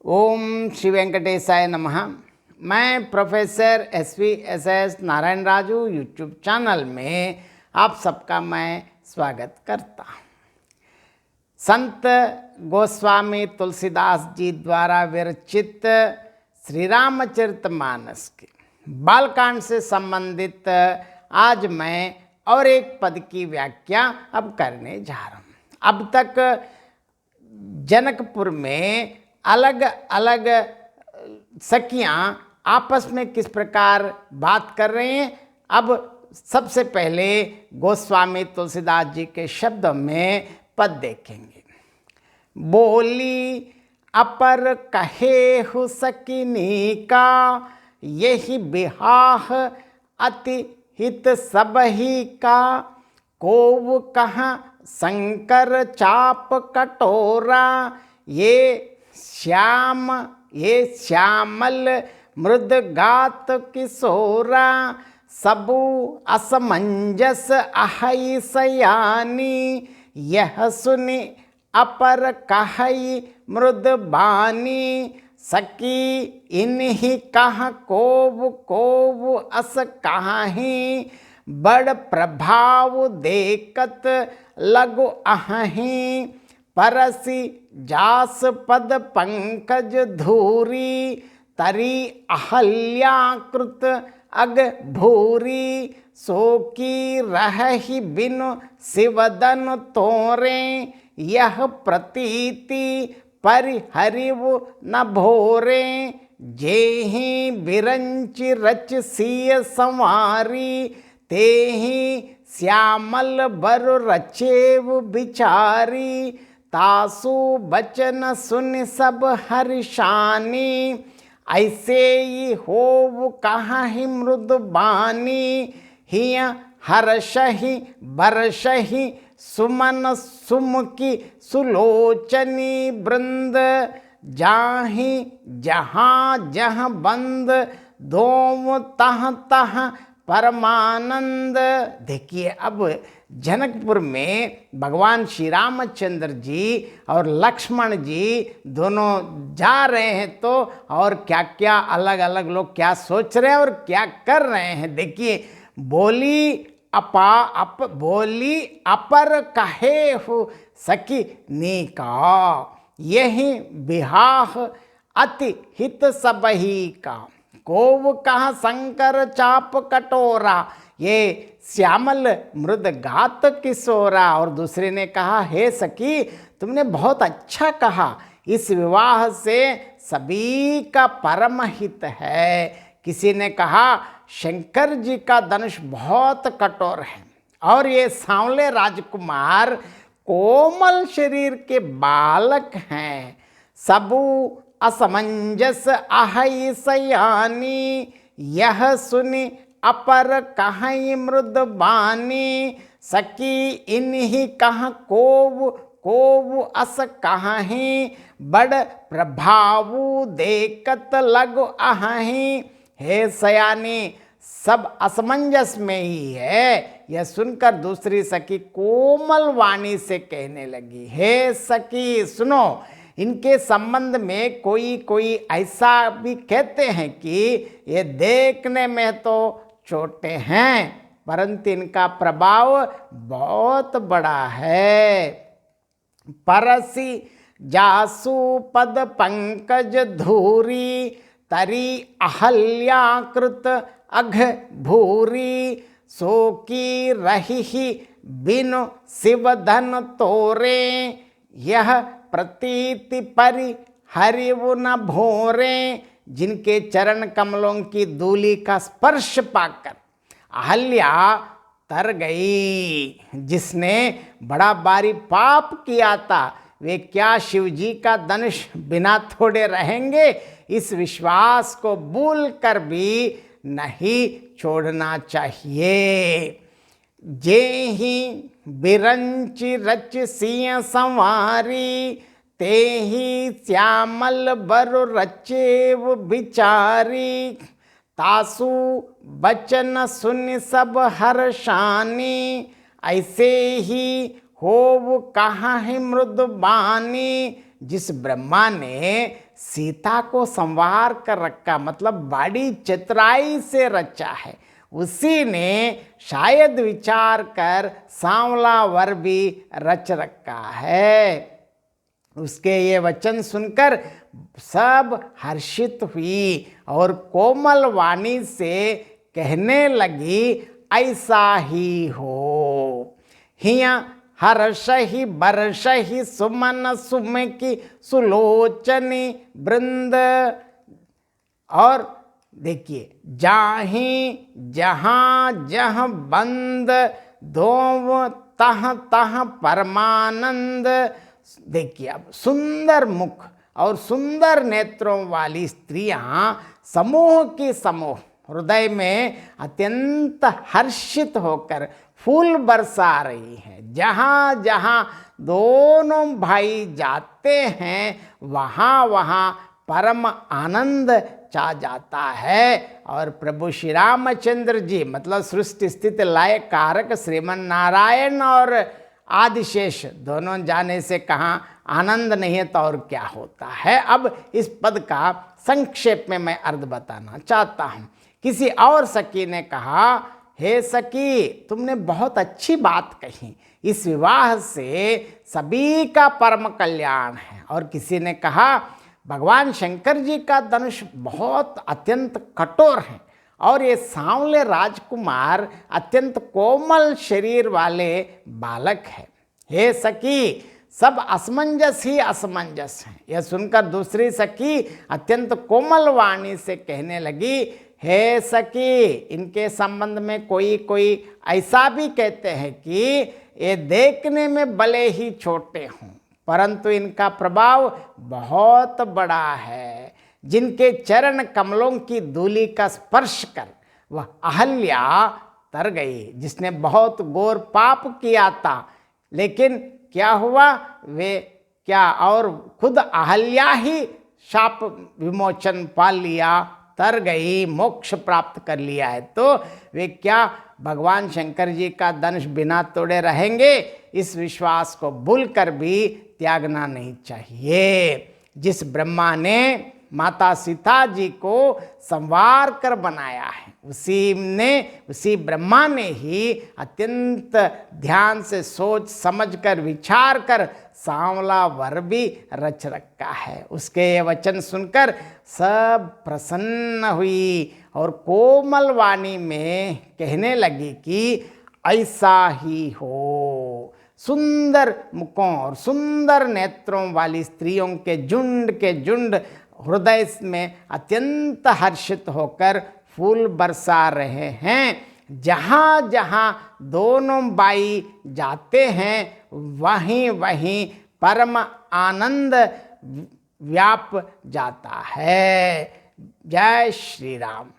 ओम श्री वेंकटेशाय नमः। मैं professor S Narayan Raju YouTube channel में आप सबका मैं स्वागत करता हूँ। संत गोस्वामी तुलसीदास जी द्वारा विरचित श्री रामचरितमानस के बालकांड से संबंधित आज मैं और एक पद की व्याख्या अब करने जा रहा हूँ। अब तक जनकपुर में अलग अलग सखियां आपस में किस प्रकार बात कर रहे हैं, अब सबसे पहले गोस्वामी तुलसीदास जी के शब्दों में पद देखेंगे। बोली अपर कहे हु सकिनी का, यही बिहाह अति हित सबही का। कोव कहाँ शंकर चाप कटोरा, ये श्यामल मृद गात किशोरा। सबु असमंजस अहई सयानी, यह सुनि अपर कहई मृद बानी। सकी इन्हीं कह कोव कोव अस कहाही, बड़ प्रभाव देखत लगु अहीं। परसी जास पद पंकज धूरी, तरी अहल्याकृत अग भूरी। सो की रहहि बिनु शिवदन तोरे, यह प्रतीति परिहरिव न भोरे। जेहि बिरंच रच सिय संवारी, तेहि श्यामल बर रचेव बिचारी। तासु बचन सुन सब हर्षानी, ऐसे ही होव कहाँ ही मृद बानी। हिय हर्षहि बरषहि सुमन सुमुखी सुलोचनी वृंद। जाहि जहाँ जहाँ बंद, दोम तह तह परमानंद। देखिए, अब जनकपुर में भगवान श्री रामचंद्र जी और लक्ष्मण जी दोनों जा रहे हैं, तो और क्या क्या अलग अलग लोग क्या सोच रहे हैं और क्या कर रहे हैं। देखिए, बोली अपर कहे हो सखी नीका, यही बिहाह अति हित सबही का। कोव कहाँ शंकर चाप कटोरा, ये श्यामल मृद गात किशोरा। और दूसरे ने कहा, हे सखी तुमने बहुत अच्छा कहा, इस विवाह से सभी का परम हित है। किसी ने कहा, शंकर जी का धनुष बहुत कठोर है और ये सांवले राजकुमार कोमल शरीर के बालक हैं। सबू असमंजस आहई सयानी, यह सुनि अपर कहीं मृद बानी। सकी इन्हीं कह कोव कोव अस कहाही, बड़ प्रभावु देखत लगु अहीं। हे सयानी, सब असमंजस में ही है। यह सुनकर दूसरी सखी कोमल वाणी से कहने लगी, हे सखी सुनो, इनके संबंध में कोई कोई ऐसा भी कहते हैं कि ये देखने में तो छोटे हैं, परंतु इनका प्रभाव बहुत बड़ा है। परसी जासु पद पंकज धूरी, तरी अहल्याकृत अघ भूरी। सो की रही बिनु शिवधन तोरे, यह प्रतीति परि हरिव न भोरे। जिनके चरण कमलों की धूलि का स्पर्श पाकर अहल्या तर गई। जिसने बड़ा भारी पाप किया था, वे क्या शिव जी का धनुष बिना थोड़े रहेंगे, इस विश्वास को भूल कर भी नहीं छोड़ना चाहिए। जेहि बिरंच रच सिय संवारी, तेहि श्यामल बर रचेव बिचारी। तासु बचन सुन सब हर्षानी, ऐसे ही होव कहाँ है मृद बानी। जिस ब्रह्मा ने सीता को संवार कर रखा, मतलब बड़ी चतुराई से रचा है, उसी ने शायद विचार कर सांवला वर भी रच रखा है। उसके ये वचन सुनकर सब हर्षित हुई और कोमल वाणी से कहने लगी, ऐसा ही हो। हिया हर्ष ही बर्ष ही सुमन सुम की सुलोचनी वृंद। और देखिए, जाहि जहाँ जहाँ बंद धोव तह तह परमानंद। देखिए, अब सुंदर मुख और सुंदर नेत्रों वाली स्त्रियां समूह की समूह हृदय में अत्यंत हर्षित होकर फूल बरसा रही हैं। जहाँ जहाँ दोनों भाई जाते हैं वहाँ वहाँ परम आनंद छा जाता है। और प्रभु श्री रामचंद्र जी, मतलब सृष्टि स्थिति लय कारक श्रीमन नारायण और आदिशेष दोनों जाने से कहाँ आनंद नहीं है तो और क्या होता है। अब इस पद का संक्षेप में मैं अर्थ बताना चाहता हूँ। किसी और सखी ने कहा, हे सखी, तुमने बहुत अच्छी बात कही, इस विवाह से सभी का परम कल्याण है। और किसी ने कहा, भगवान शंकर जी का धनुष बहुत अत्यंत कठोर है और ये सांवले राजकुमार अत्यंत कोमल शरीर वाले बालक है। हे सखी, सब असमंजस ही असमंजस हैं। यह सुनकर दूसरी सखी अत्यंत कोमल वाणी से कहने लगी, हे सखी, इनके संबंध में कोई ऐसा भी कहते हैं कि ये देखने में भले ही छोटे हों परंतु इनका प्रभाव बहुत बड़ा है। जिनके चरण कमलों की धूलि का स्पर्श कर वह अहल्या तर गई, जिसने बहुत घोर पाप किया था, लेकिन क्या हुआ, वे क्या और खुद अहल्या ही शाप विमोचन पा लिया, तर गई, मोक्ष प्राप्त कर लिया है। तो वे क्या भगवान शंकर जी का धनुष बिना तोड़े रहेंगे? इस विश्वास को भूलकर भी त्यागना नहीं चाहिए। जिस ब्रह्मा ने माता सीता जी को संवार कर बनाया है, उसी ब्रह्मा ने ही अत्यंत ध्यान से सोच समझ कर विचार कर सांवला वर भी रच रखा है। उसके ये वचन सुनकर सब प्रसन्न हुई और कोमल वाणी में कहने लगी कि ऐसा ही हो। सुंदर मुखों और सुंदर नेत्रों वाली स्त्रियों के झुंड हृदय में अत्यंत हर्षित होकर फूल बरसा रहे हैं। जहाँ जहाँ दोनों बाई जाते हैं वहीं वहीं परम आनंद व्याप जाता है। जय श्री राम।